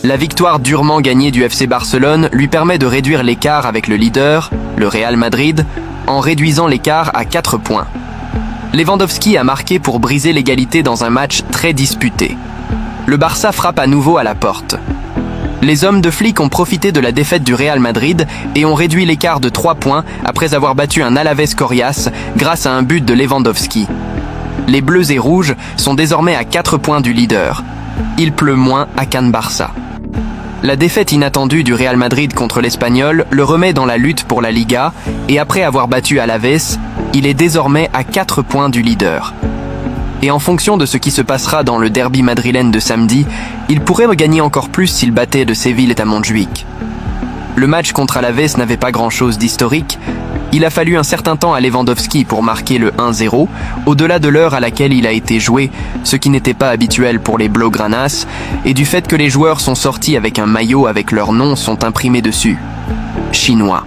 La victoire durement gagnée du FC Barcelone lui permet de réduire l'écart avec le leader, le Real Madrid, en réduisant l'écart à 4 points. Lewandowski a marqué pour briser l'égalité dans un match très disputé. Le Barça frappe à nouveau à la porte. Les hommes de Flick ont profité de la défaite du Real Madrid et ont réduit l'écart de 3 points après avoir battu un Alavés coriace grâce à un but de Lewandowski. Les Bleus et Rouges sont désormais à 4 points du leader. Il pleut moins à Can Barça. La défaite inattendue du Real Madrid contre l'Espagnol le remet dans la lutte pour la Liga et après avoir battu Alavés, il est désormais à 4 points du leader. Et en fonction de ce qui se passera dans le derby madrilène de samedi, il pourrait regagner encore plus s'il battait de Séville à Montjuïc. Le match contre Alavés n'avait pas grand-chose d'historique. Il a fallu un certain temps à Lewandowski pour marquer le 1-0, au-delà de l'heure à laquelle il a été joué, ce qui n'était pas habituel pour les Blaugranas, et du fait que les joueurs sont sortis avec un maillot avec leurs noms sont imprimés dessus. Chinois.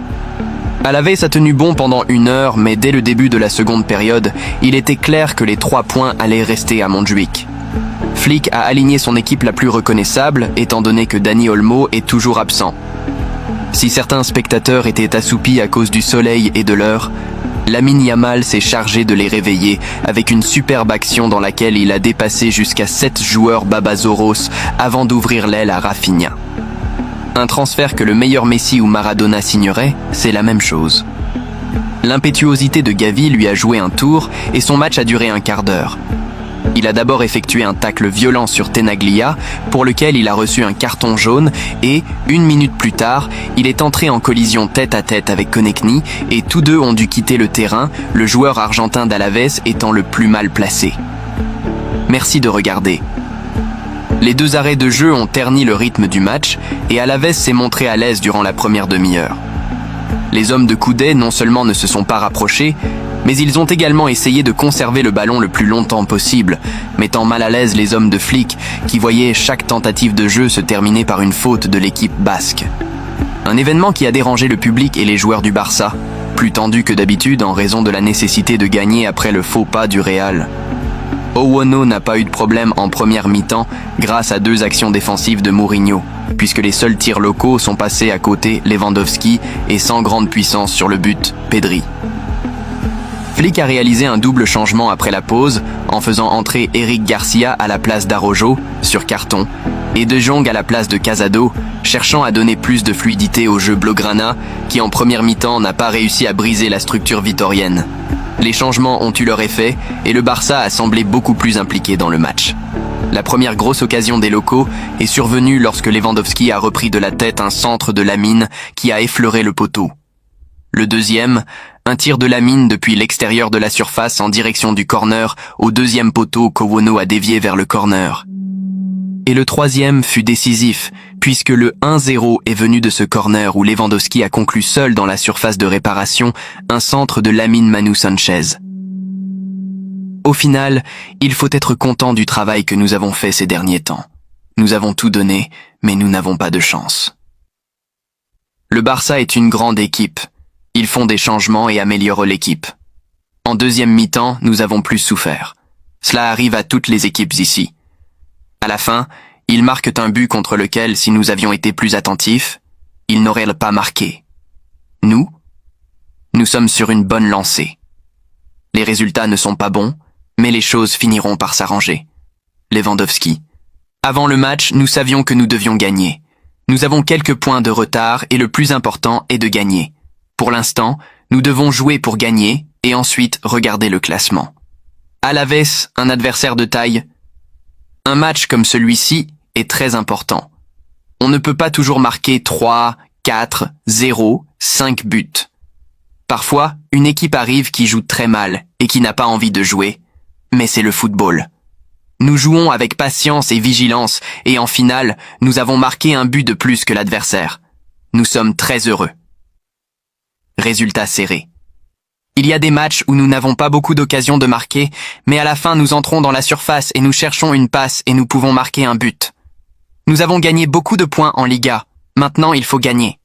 Alavés a tenu bon pendant 1 heure, mais dès le début de la seconde période, il était clair que les 3 points allaient rester à Montjuïc. Flick a aligné son équipe la plus reconnaissable, étant donné que Dani Olmo est toujours absent. Si certains spectateurs étaient assoupis à cause du soleil et de l'heure, Lamine Yamal s'est chargé de les réveiller avec une superbe action dans laquelle il a dépassé jusqu'à 7 joueurs Babazoros avant d'ouvrir l'aile à Rafinha. Un transfert que le meilleur Messi ou Maradona signerait, c'est la même chose. L'impétuosité de Gavi lui a joué un tour et son match a duré un quart d'heure. Il a d'abord effectué un tacle violent sur Tenaglia, pour lequel il a reçu un carton jaune et, 1 minute plus tard, il est entré en collision tête-à-tête avec Konechny et tous deux ont dû quitter le terrain, le joueur argentin d'Alavés étant le plus mal placé. Merci de regarder. Les 2 arrêts de jeu ont terni le rythme du match et Alavés s'est montré à l'aise durant la première demi-heure. Les hommes de Coudet non seulement ne se sont pas rapprochés, mais ils ont également essayé de conserver le ballon le plus longtemps possible, mettant mal à l'aise les hommes de Flick qui voyaient chaque tentative de jeu se terminer par une faute de l'équipe basque. Un événement qui a dérangé le public et les joueurs du Barça, plus tendu que d'habitude en raison de la nécessité de gagner après le faux pas du Real. Owono n'a pas eu de problème en première mi-temps grâce à 2 actions défensives de Mourinho, puisque les seuls tirs locaux sont passés à côté Lewandowski et sans grande puissance sur le but, Pedri. Flick a réalisé un double changement après la pause en faisant entrer Eric Garcia à la place d'Araujo sur carton et De Jong à la place de Casado, cherchant à donner plus de fluidité au jeu blaugrana qui en première mi-temps n'a pas réussi à briser la structure vitorienne. Les changements ont eu leur effet et le Barça a semblé beaucoup plus impliqué dans le match. La première grosse occasion des locaux est survenue lorsque Lewandowski a repris de la tête un centre de Lamine qui a effleuré le poteau. Le deuxième, un tir de Lamine depuis l'extérieur de la surface en direction du corner au 2e poteau qu'Owono a dévié vers le corner. Et le 3e fut décisif, puisque le 1-0 est venu de ce corner où Lewandowski a conclu seul dans la surface de réparation un centre de Lamine Manu Sanchez. Au final, il faut être content du travail que nous avons fait ces derniers temps. Nous avons tout donné, mais nous n'avons pas de chance. Le Barça est une grande équipe. Ils font des changements et améliorent l'équipe. En deuxième mi-temps, nous avons plus souffert. Cela arrive à toutes les équipes ici. À la fin, ils marquent un but contre lequel, si nous avions été plus attentifs, ils n'auraient pas marqué. Nous sommes sur une bonne lancée. Les résultats ne sont pas bons, mais les choses finiront par s'arranger. Lewandowski. Avant le match, nous savions que nous devions gagner. Nous avons quelques points de retard et le plus important est de gagner. Pour l'instant, nous devons jouer pour gagner et ensuite regarder le classement. Alavés, un adversaire de taille. Un match comme celui-ci est très important. On ne peut pas toujours marquer 3, 4, 0, 5 buts. Parfois, une équipe arrive qui joue très mal et qui n'a pas envie de jouer, mais c'est le football. Nous jouons avec patience et vigilance et en finale, nous avons marqué un but de plus que l'adversaire. Nous sommes très heureux. Résultat serré. Il y a des matchs où nous n'avons pas beaucoup d'occasions de marquer, mais à la fin nous entrons dans la surface et nous cherchons une passe et nous pouvons marquer un but. Nous avons gagné beaucoup de points en Liga. Maintenant il faut gagner.